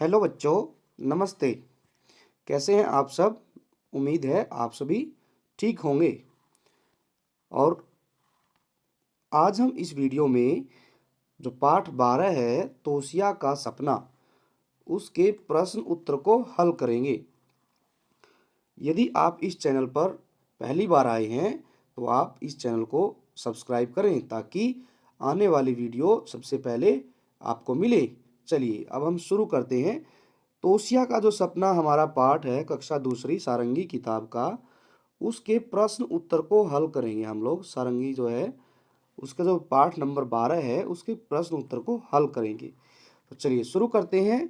Hello बच्चों, नमस्ते। कैसे हैं आप सब? उम्मीद है आप सभी ठीक होंगे। और आज हम इस वीडियो में जो पाठ 12 है तोसिया का सपना, उसके प्रश्न उत्तर को हल करेंगे। यदि आप इस चैनल पर पहली बार आए हैं तो आप इस चैनल को सब्सक्राइब करें ताकि आने वाली वीडियो सबसे पहले आपको मिले। चलिए अब हम शुरू करते हैं। तोसिया का जो सपना हमारा पाठ है कक्षा दूसरी सारंगी किताब का, उसके प्रश्न उत्तर को हल करेंगे हम लोग। सारंगी जो है उसका जो पाठ नंबर 12 है उसके प्रश्न उत्तर को हल करेंगे। तो चलिए शुरू करते हैं।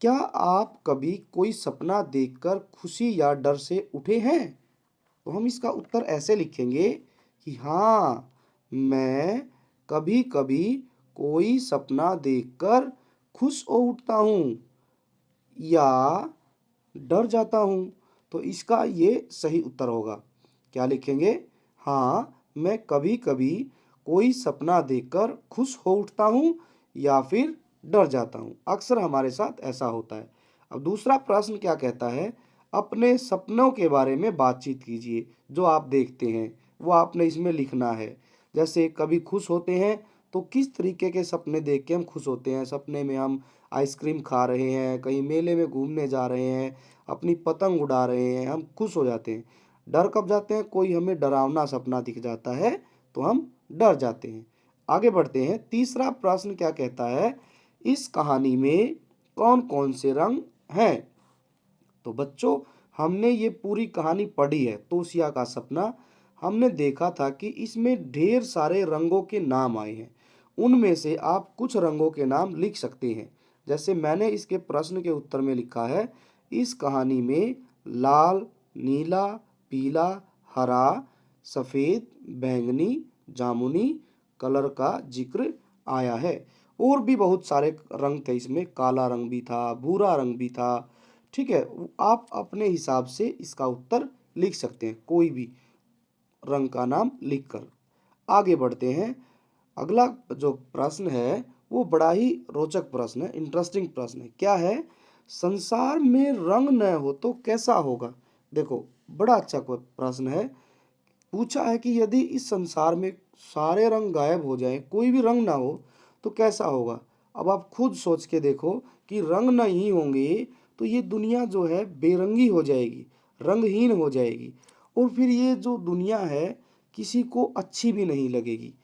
क्या आप कभी कोई सपना देखकर खुशी या डर से उठे हैं? तो हम इसका उत्तर ऐसे लिखेंगे कि हाँ, मैं कभी कभी कोई सपना देखकर खुश हो उठता हूँ या डर जाता हूँ। तो इसका ये सही उत्तर होगा। क्या लिखेंगे? हाँ, मैं कभी कभी कोई सपना देखकर खुश हो उठता हूँ या फिर डर जाता हूँ। अक्सर हमारे साथ ऐसा होता है। अब दूसरा प्रश्न क्या कहता है? अपने सपनों के बारे में बातचीत कीजिए। जो आप देखते हैं वो आपने इसमें लिखना है। जैसे कभी खुश होते हैं तो किस तरीके के सपने देख के हम खुश होते हैं? सपने में हम आइसक्रीम खा रहे हैं, कहीं मेले में घूमने जा रहे हैं, अपनी पतंग उड़ा रहे हैं, हम खुश हो जाते हैं। डर कब जाते हैं? कोई हमें डरावना सपना दिख जाता है तो हम डर जाते हैं। आगे बढ़ते हैं। तीसरा प्रश्न क्या कहता है? इस कहानी में कौन कौन से रंग हैं? तो बच्चों, हमने ये पूरी कहानी पढ़ी है तोसिया का सपना। हमने देखा था कि इसमें ढेर सारे रंगों के नाम आए हैं। उनमें से आप कुछ रंगों के नाम लिख सकते हैं। जैसे मैंने इसके प्रश्न के उत्तर में लिखा है, इस कहानी में लाल, नीला, पीला, हरा, सफ़ेद, बैंगनी, जामुनी कलर का जिक्र आया है। और भी बहुत सारे रंग थे इसमें, काला रंग भी था, भूरा रंग भी था। ठीक है, आप अपने हिसाब से इसका उत्तर लिख सकते हैं, कोई भी रंग का नाम लिखकर। आगे बढ़ते हैं। अगला जो प्रश्न है वो बड़ा ही रोचक प्रश्न है, इंटरेस्टिंग प्रश्न है। क्या है? संसार में रंग न हो तो कैसा होगा? देखो, बड़ा अच्छा प्रश्न है। पूछा है कि यदि इस संसार में सारे रंग गायब हो जाएं, कोई भी रंग ना हो तो कैसा होगा? अब आप खुद सोच के देखो कि रंग नहीं होंगे तो ये दुनिया जो है बेरंगी हो जाएगी, रंगहीन हो जाएगी। और फिर ये जो दुनिया है किसी को अच्छी भी नहीं लगेगी।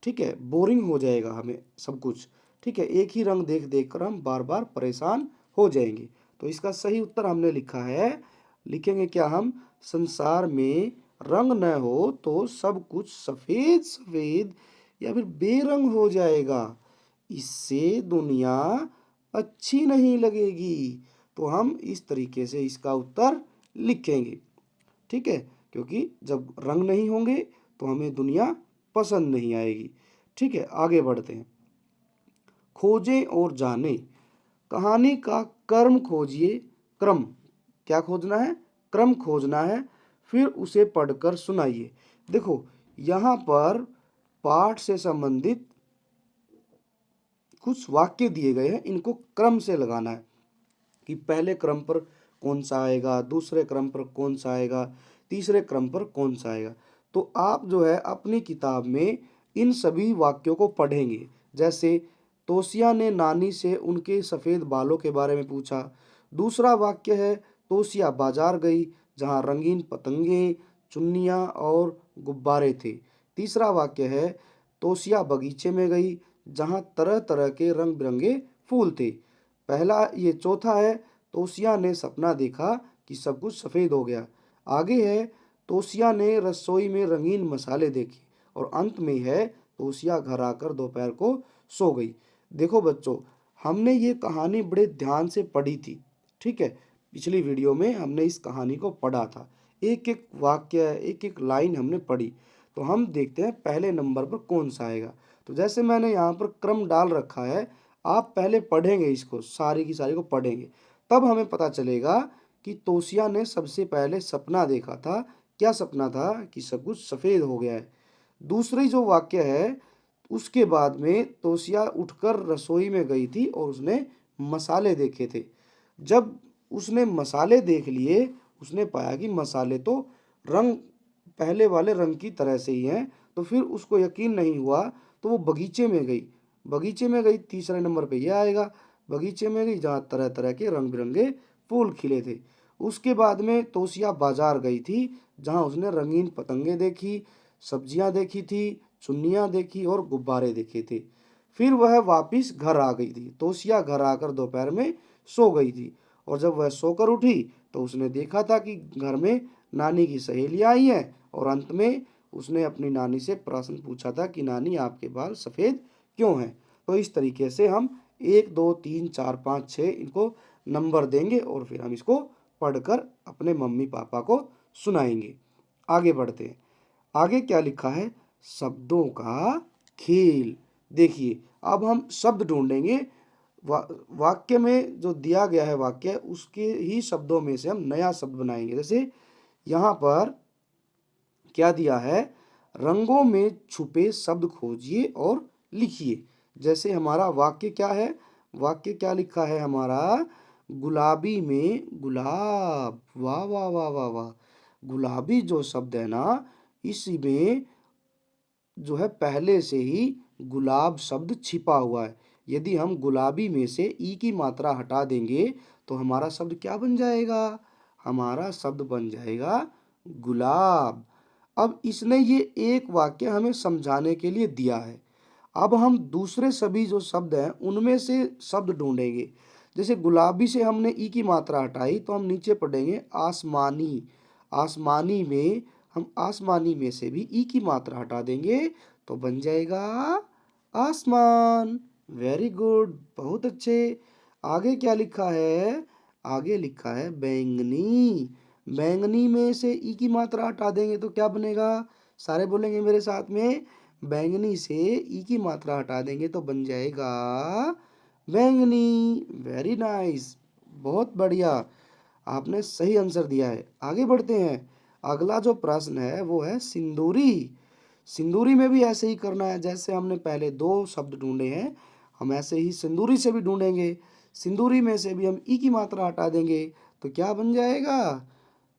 ठीक है, बोरिंग हो जाएगा हमें सब कुछ। ठीक है, एक ही रंग देख देख कर हम बार बार परेशान हो जाएंगे। तो इसका सही उत्तर हमने लिखा है, लिखेंगे क्या हम? संसार में रंग न हो तो सब कुछ सफेद सफेद या फिर बेरंग हो जाएगा। इससे दुनिया अच्छी नहीं लगेगी। तो हम इस तरीके से इसका उत्तर लिखेंगे। ठीक है, क्योंकि जब रंग नहीं होंगे तो हमें दुनिया पसंद नहीं आएगी। ठीक है, आगे बढ़ते हैं। खोजें और जानें। कहानी का कर्म खोजिए। क्रम क्या खोजना है? क्रम खोजना है, फिर उसे पढ़कर सुनाइए। देखो, यहाँ पर पाठ से संबंधित कुछ वाक्य दिए गए हैं, इनको क्रम से लगाना है कि पहले क्रम पर कौन सा आएगा, दूसरे क्रम पर कौन सा आएगा, तीसरे क्रम पर कौन सा आएगा। तो आप जो है अपनी किताब में इन सभी वाक्यों को पढ़ेंगे। जैसे तोसिया ने नानी से उनके सफ़ेद बालों के बारे में पूछा। दूसरा वाक्य है, तोसिया बाजार गई जहाँ रंगीन पतंगे, चुन्नियाँ और गुब्बारे थे। तीसरा वाक्य है, तोसिया बगीचे में गई जहाँ तरह तरह के रंग बिरंगे फूल थे। पहला ये चौथा है, तोसिया ने सपना देखा कि सब कुछ सफ़ेद हो गया। आगे है, तोसिया ने रसोई में रंगीन मसाले देखे। और अंत में है, तोसिया घर आकर दोपहर को सो गई। देखो बच्चों, हमने ये कहानी बड़े ध्यान से पढ़ी थी। ठीक है, पिछली वीडियो में हमने इस कहानी को पढ़ा था, एक एक वाक्य, एक एक लाइन हमने पढ़ी। तो हम देखते हैं पहले नंबर पर कौन सा आएगा। तो जैसे मैंने यहाँ पर क्रम डाल रखा है, आप पहले पढ़ेंगे, इसको सारी की सारी को पढ़ेंगे, तब हमें पता चलेगा कि तोसिया ने सबसे पहले सपना देखा था। क्या सपना था? कि सब कुछ सफ़ेद हो गया है। दूसरी जो वाक्य है, उसके बाद में तोसिया उठकर रसोई में गई थी और उसने मसाले देखे थे। जब उसने मसाले देख लिए, उसने पाया कि मसाले तो रंग पहले वाले रंग की तरह से ही हैं। तो फिर उसको यकीन नहीं हुआ, तो वो बगीचे में गई। बगीचे में गई, तीसरे नंबर पे ये आएगा। बगीचे में गई जहाँ तरह तरह के रंग बिरंगे फूल खिले थे। उसके बाद में तोसिया बाजार गई थी, जहाँ उसने रंगीन पतंगे देखी, सब्जियां देखी थी, चुन्नियां देखी और गुब्बारे देखे थे। फिर वह वापिस घर आ गई थी। तोसिया घर आकर दोपहर में सो गई थी, और जब वह सोकर उठी तो उसने देखा था कि घर में नानी की सहेलियां आई हैं, और अंत में उसने अपनी नानी से प्रश्न पूछा था कि नानी, आपके बाल सफ़ेद क्यों हैं। तो इस तरीके से हम 1 2 3 4 5 6 इनको नंबर देंगे, और फिर हम इसको पढ़कर अपने मम्मी पापा को सुनाएंगे। आगे बढ़ते हैं। आगे क्या लिखा है? शब्दों का खेल। देखिए, अब हम शब्द ढूंढेंगे। वाक्य में जो दिया गया है वाक्य, उसके ही शब्दों में से हम नया शब्द बनाएंगे। जैसे यहाँ पर क्या दिया है? रंगों में छुपे शब्द खोजिए और लिखिए। जैसे हमारा वाक्य क्या है? वाक्य क्या लिखा है हमारा? गुलाबी में गुलाब। वाह वाह वाह वाह वाह। गुलाबी जो शब्द है ना, इसमें जो है पहले से ही गुलाब शब्द छिपा हुआ है। यदि हम गुलाबी में से ई की मात्रा हटा देंगे तो हमारा शब्द क्या बन जाएगा? हमारा शब्द बन जाएगा गुलाब। अब इसने ये एक वाक्य हमें समझाने के लिए दिया है। अब हम दूसरे सभी जो शब्द हैं उनमें से शब्द ढूंढेंगे। जैसे गुलाबी से हमने ई की मात्रा हटाई, तो हम नीचे पढ़ेंगे आसमानी। आसमानी में हम आसमानी में से भी ई की मात्रा हटा देंगे तो बन जाएगा आसमान। वेरी गुड, बहुत अच्छे। आगे क्या लिखा है? आगे लिखा है बैंगनी। बैंगनी में से ई की मात्रा हटा देंगे तो क्या बनेगा? सारे बोलेंगे मेरे साथ में। बैंगनी से ई की मात्रा हटा देंगे तो बन जाएगा बैंगनी। वेरी नाइस, बहुत बढ़िया, आपने सही आंसर दिया है। आगे बढ़ते हैं। अगला जो प्रश्न है वो है सिंदूरी। सिंदूरी में भी ऐसे ही करना है, जैसे हमने पहले दो शब्द ढूंढे हैं, हम ऐसे ही सिंदूरी से भी ढूंढेंगे। सिंदूरी में से भी हम ई की मात्रा हटा देंगे तो क्या बन जाएगा?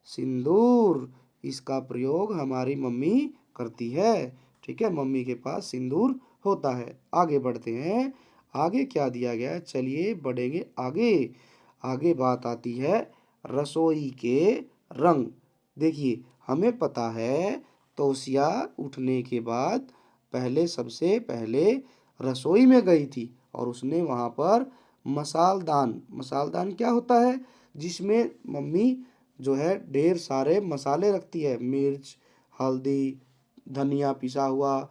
सिंदूर। इसका प्रयोग हमारी मम्मी करती है। ठीक है, मम्मी के पास सिंदूर होता है। आगे बढ़ते हैं। आगे क्या दिया गया है? चलिए बढ़ेंगे आगे। आगे बात आती है रसोई के रंग। देखिए, हमें पता है तौसिया उठने के बाद पहले सबसे पहले रसोई में गई थी, और उसने वहाँ पर मसालदान। मसालदान क्या होता है? जिसमें मम्मी जो है ढेर सारे मसाले रखती है। मिर्च, हल्दी, धनिया पिसा हुआ,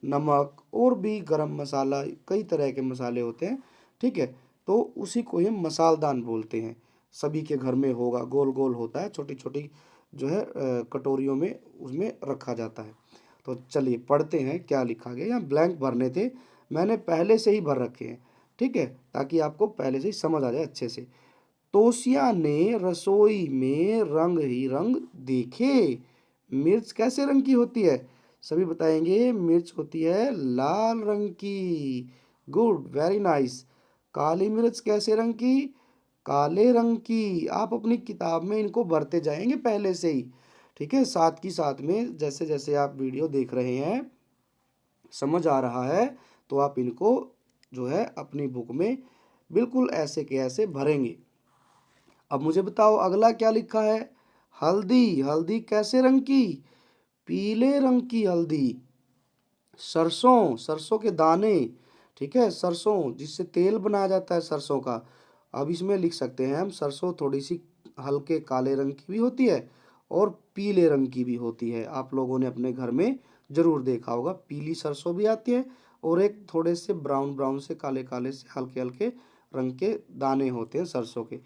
नमक और भी गरम मसाला, कई तरह के मसाले होते हैं। ठीक है, तो उसी को हम मसालदान बोलते हैं। सभी के घर में होगा, गोल गोल होता है, छोटी छोटी जो है कटोरियों में उसमें रखा जाता है। तो चलिए पढ़ते हैं क्या लिखा गया। यहाँ ब्लैंक भरने थे, मैंने पहले से ही भर रखे हैं। ठीक है, ताकि आपको पहले से ही समझ आ जाए अच्छे से। तोसिया ने रसोई में रंग ही रंग देखे। मिर्च कैसे रंग की होती है? सभी बताएंगे। मिर्च होती है लाल रंग की। Good, very nice. काली मिर्च कैसे रंग की? काले रंग की। आप अपनी किताब में इनको भरते जाएंगे पहले से ही। ठीक है, साथ ही साथ में जैसे जैसे आप वीडियो देख रहे हैं, समझ आ रहा है, तो आप इनको जो है अपनी बुक में बिल्कुल ऐसे के ऐसे भरेंगे। अब मुझे बताओ अगला क्या लिखा है? हल्दी। हल्दी कैसे रंग की? पीले रंग की हल्दी। सरसों। सरसों के दाने। ठीक है, सरसों जिससे तेल बनाया जाता है सरसों का। अब इसमें लिख सकते हैं हम, सरसों थोड़ी सी हल्के काले रंग की भी होती है और पीले रंग की भी होती है। आप लोगों ने अपने घर में जरूर देखा होगा, पीली सरसों भी आती है और एक थोड़े से ब्राउन ब्राउन से काले काले से हल्के हल्के रंग के दाने होते हैं सरसों के।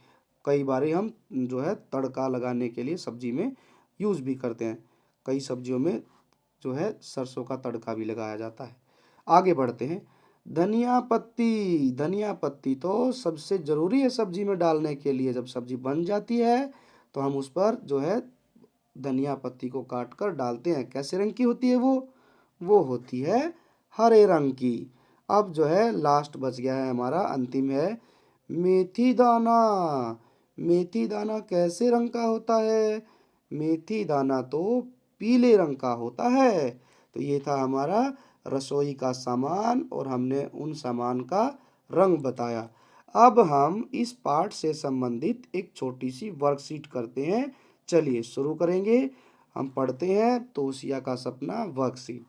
कई बार हम जो है तड़का लगाने के लिए सब्जी में यूज़ भी करते हैं। कई सब्जियों में जो है सरसों का तड़का भी लगाया जाता है। आगे बढ़ते हैं। धनिया पत्ती। धनिया पत्ती तो सबसे ज़रूरी है सब्जी में डालने के लिए। जब सब्जी बन जाती है तो हम उस पर जो है धनिया पत्ती को काट कर डालते हैं। कैसे रंग की होती है वो होती है हरे रंग की। अब जो है लास्ट बच गया है हमारा, अंतिम है मेथी दाना। मेथी दाना कैसे रंग का होता है? मेथी दाना तो पीले रंग का होता है। तो ये था हमारा रसोई का सामान और हमने उन सामान का रंग बताया। अब हम इस पाठ से संबंधित एक छोटी सी वर्कशीट करते हैं। चलिए शुरू करेंगे। हम पढ़ते हैं तोशिया का सपना वर्कशीट।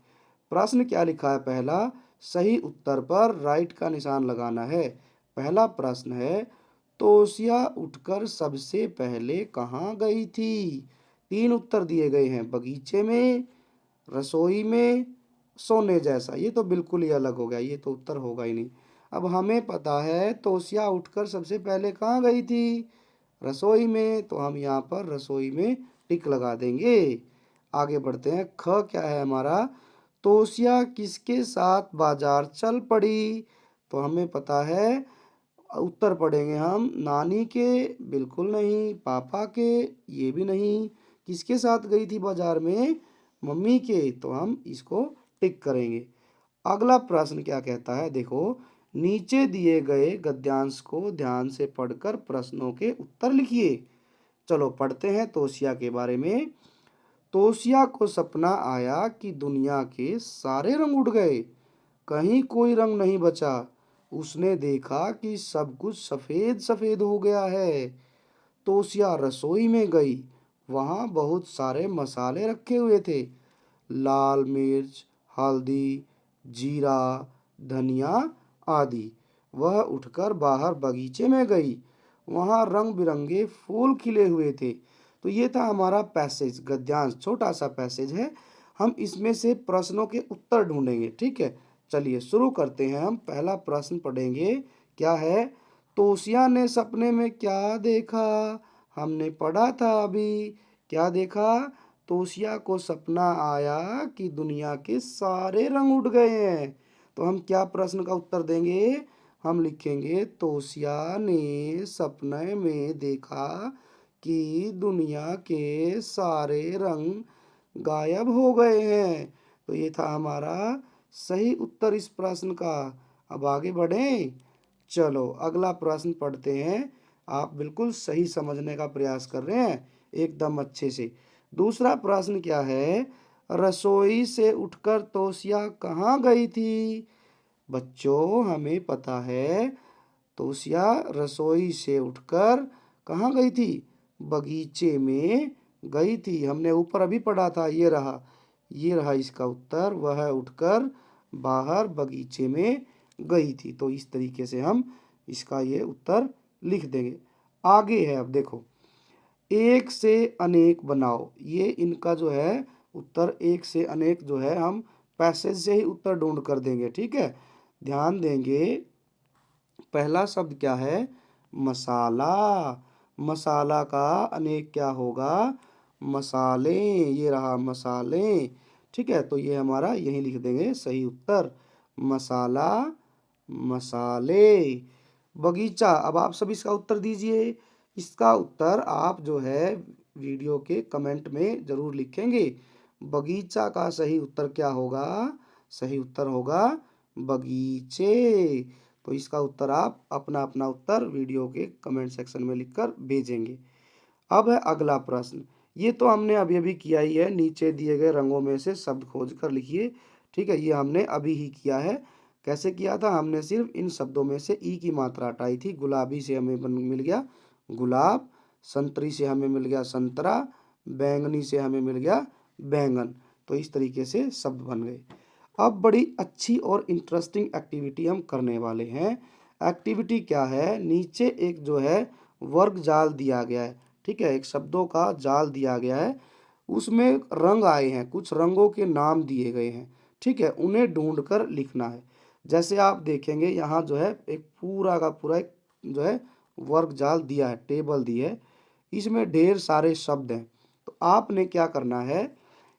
प्रश्न क्या लिखा है? पहला, सही उत्तर पर राइट का निशान लगाना है। पहला प्रश्न है, तोशिया उठकर सबसे पहले कहाँ गई थी? तीन उत्तर दिए गए हैं, बगीचे में, रसोई में, सोने जैसा। ये तो बिल्कुल ही अलग हो गया, ये तो उत्तर होगा ही नहीं। अब हमें पता है तोशिया उठकर सबसे पहले कहाँ गई थी? रसोई में, तो हम यहाँ पर रसोई में टिक लगा देंगे। आगे बढ़ते हैं। ख क्या है हमारा? तोशिया किसके साथ बाजार चल पड़ी? तो हमें पता है, उत्तर पढ़ेंगे हम, नानी के, बिल्कुल नहीं, पापा के, ये भी नहीं। किसके साथ गई थी बाजार में? मम्मी के, तो हम इसको टिक करेंगे। अगला प्रश्न क्या कहता है? देखो, नीचे दिए गए गद्यांश को ध्यान से पढ़कर प्रश्नों के उत्तर लिखिए। चलो पढ़ते हैं तोशिया के बारे में। तोशिया को सपना आया कि दुनिया के सारे रंग उड़ गए, कहीं कोई रंग नहीं बचा। उसने देखा कि सब कुछ सफेद सफेद हो गया है। तोशिया रसोई में गई। वहां बहुत सारे मसाले रखे हुए थे, लाल मिर्च, हल्दी, जीरा, धनिया आदि। वह उठकर बाहर बगीचे में गई। वहां रंग बिरंगे फूल खिले हुए थे। तो ये था हमारा पैसेज, गद्यांश, छोटा सा पैसेज है। हम इसमें से प्रश्नों के उत्तर ढूंढेंगे, ठीक है। चलिए शुरू करते हैं। हम पहला प्रश्न पढ़ेंगे। क्या है? तोशिया ने सपने में क्या देखा? हमने पढ़ा था अभी। क्या देखा? तोशिया को सपना आया कि दुनिया के सारे रंग उड़ गए हैं। तो हम क्या प्रश्न का उत्तर देंगे? हम लिखेंगे तोशिया ने सपने में देखा कि दुनिया के सारे रंग गायब हो गए हैं। तो ये था हमारा सही उत्तर इस प्रश्न का। अब आगे बढ़ें। चलो अगला प्रश्न पढ़ते हैं। आप बिल्कुल सही समझने का प्रयास कर रहे हैं, एकदम अच्छे से। दूसरा प्रश्न क्या है? रसोई से उठकर तोशिया कहाँ गई थी? बच्चों हमें पता है, तोशिया रसोई से उठकर कहाँ गई थी? बगीचे में गई थी। हमने ऊपर अभी पढ़ा था, ये रहा इसका उत्तर। वह उठकर बाहर बगीचे में गई थी। तो इस तरीके से हम इसका ये उत्तर लिख देंगे। आगे है, अब देखो, एक से अनेक बनाओ। ये इनका जो है उत्तर, एक से अनेक जो है हम पैसेज से ही उत्तर ढूंढ कर देंगे, ठीक है। ध्यान देंगे। पहला शब्द क्या है? मसाला। मसाला का अनेक क्या होगा? मसाले। ये रहा मसाले, ठीक है। तो ये हमारा यही लिख देंगे सही उत्तर, मसाला, मसाले। बगीचा, अब आप सब इसका उत्तर दीजिए। इसका उत्तर आप जो है वीडियो के कमेंट में जरूर लिखेंगे। बगीचा का सही उत्तर क्या होगा? सही उत्तर होगा बगीचे। तो इसका उत्तर आप अपना अपना उत्तर वीडियो के कमेंट सेक्शन में लिखकर भेजेंगे। अब है अगला प्रश्न। ये तो हमने अभी अभी किया ही है, नीचे दिए गए रंगों में से शब्द खोज कर लिखिए, ठीक है। ये हमने अभी ही किया है। कैसे किया था? हमने सिर्फ इन शब्दों में से ई की मात्रा हटाई थी। गुलाबी से हमें मिल गया गुलाब, संतरी से हमें मिल गया संतरा, बैंगनी से हमें मिल गया बैंगन। तो इस तरीके से शब्द बन गए। अब बड़ी अच्छी और इंटरेस्टिंग एक्टिविटी हम करने वाले हैं। एक्टिविटी क्या है? नीचे एक जो है वर्ग जाल दिया गया है, ठीक है। एक शब्दों का जाल दिया गया है, उसमें रंग आए हैं, कुछ रंगों के नाम दिए गए हैं, ठीक है। उन्हें ढूंढ कर लिखना है। जैसे आप देखेंगे यहाँ जो है एक पूरा का पूरा एक जो है वर्ग जाल दिया है, टेबल दी है, इसमें ढेर सारे शब्द हैं। तो आपने क्या करना है?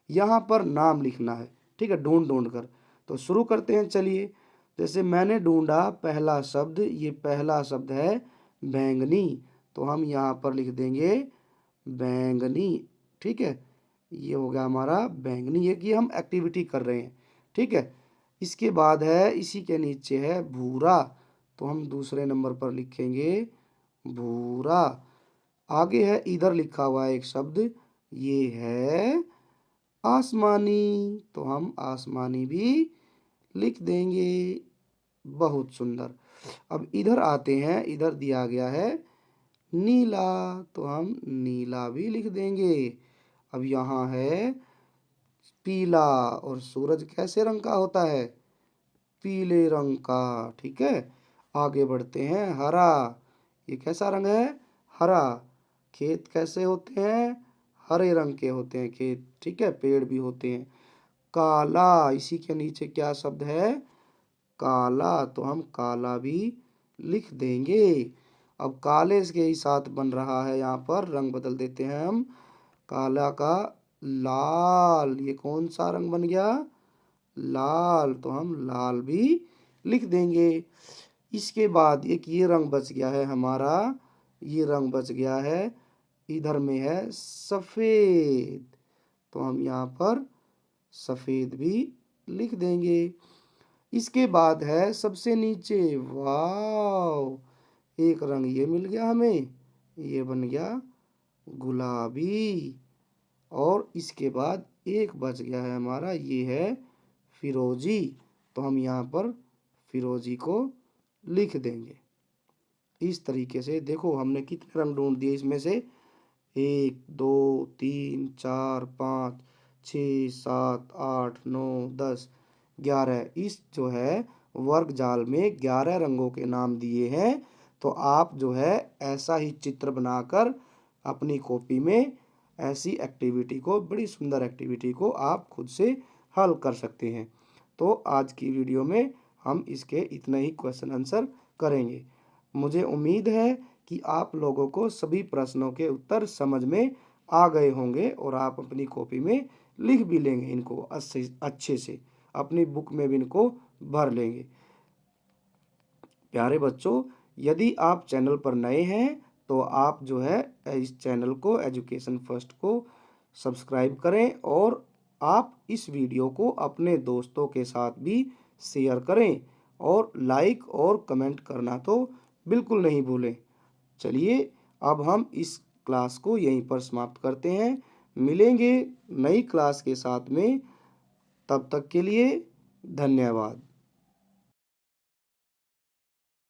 यहाँ पर नाम लिखना है, ठीक है, ढूंढ ढूंढ कर। तो शुरू करते हैं, चलिए। जैसे मैंने ढूंढा पहला शब्द, ये पहला शब्द है बैंगनी, तो हम यहाँ पर लिख देंगे बैंगनी, ठीक है। ये हो गया हमारा बैंगनी, ये कि हम एक्टिविटी कर रहे हैं, ठीक है। इसके बाद है, इसी के नीचे है भूरा, तो हम दूसरे नंबर पर लिखेंगे भूरा। आगे है, इधर लिखा हुआ है एक शब्द, ये है आसमानी, तो हम आसमानी भी लिख देंगे। बहुत सुंदर। अब इधर आते हैं, इधर दिया गया है नीला, तो हम नीला भी लिख देंगे। अब यहाँ है पीला, और सूरज कैसे रंग का होता है? पीले रंग का। ठीक है, आगे बढ़ते हैं। हरा, ये कैसा रंग है? हरा। खेत कैसे होते हैं? हरे रंग के होते हैं खेत। ठीक है, पेड़ भी होते हैं। काला, इसी के नीचे क्या शब्द है? काला, तो हम काला भी लिख देंगे। अब काले के ही साथ बन रहा है, यहाँ पर रंग बदल देते हैं हम। काला का लाल, ये कौन सा रंग बन गया? लाल, तो हम लाल भी लिख देंगे। इसके बाद एक ये रंग बच गया है हमारा, ये रंग बच गया है, इधर में है सफ़ेद, तो हम यहाँ पर सफ़ेद भी लिख देंगे। इसके बाद है सबसे नीचे, वाव, एक रंग ये मिल गया हमें, ये बन गया गुलाबी। और इसके बाद एक बच गया है हमारा, ये है फिरोजी, तो हम यहाँ पर फिरोजी को लिख देंगे। इस तरीके से देखो हमने कितने रंग ढूंढ दिए इसमें से, 1 2 3 4 5 6 7 8 9 10 11। इस जो है वर्ग जाल में 11 रंगों के नाम दिए हैं। तो आप जो है ऐसा ही चित्र बनाकर अपनी कॉपी में ऐसी एक्टिविटी को, बड़ी सुंदर एक्टिविटी को आप खुद से हल कर सकते हैं। तो आज की वीडियो में हम इसके इतने ही क्वेश्चन आंसर करेंगे। मुझे उम्मीद है कि आप लोगों को सभी प्रश्नों के उत्तर समझ में आ गए होंगे और आप अपनी कॉपी में लिख भी लेंगे इनको अच्छे से, अपनी बुक में भी इनको भर लेंगे। प्यारे बच्चों, यदि आप चैनल पर नए हैं तो आप जो है इस चैनल को, एजुकेशन फर्स्ट को सब्सक्राइब करें, और आप इस वीडियो को अपने दोस्तों के साथ भी शेयर करें, और लाइक और कमेंट करना तो बिल्कुल नहीं भूलें। चलिए अब हम इस क्लास को यहीं पर समाप्त करते हैं। मिलेंगे नई क्लास के साथ में, तब तक के लिए धन्यवाद।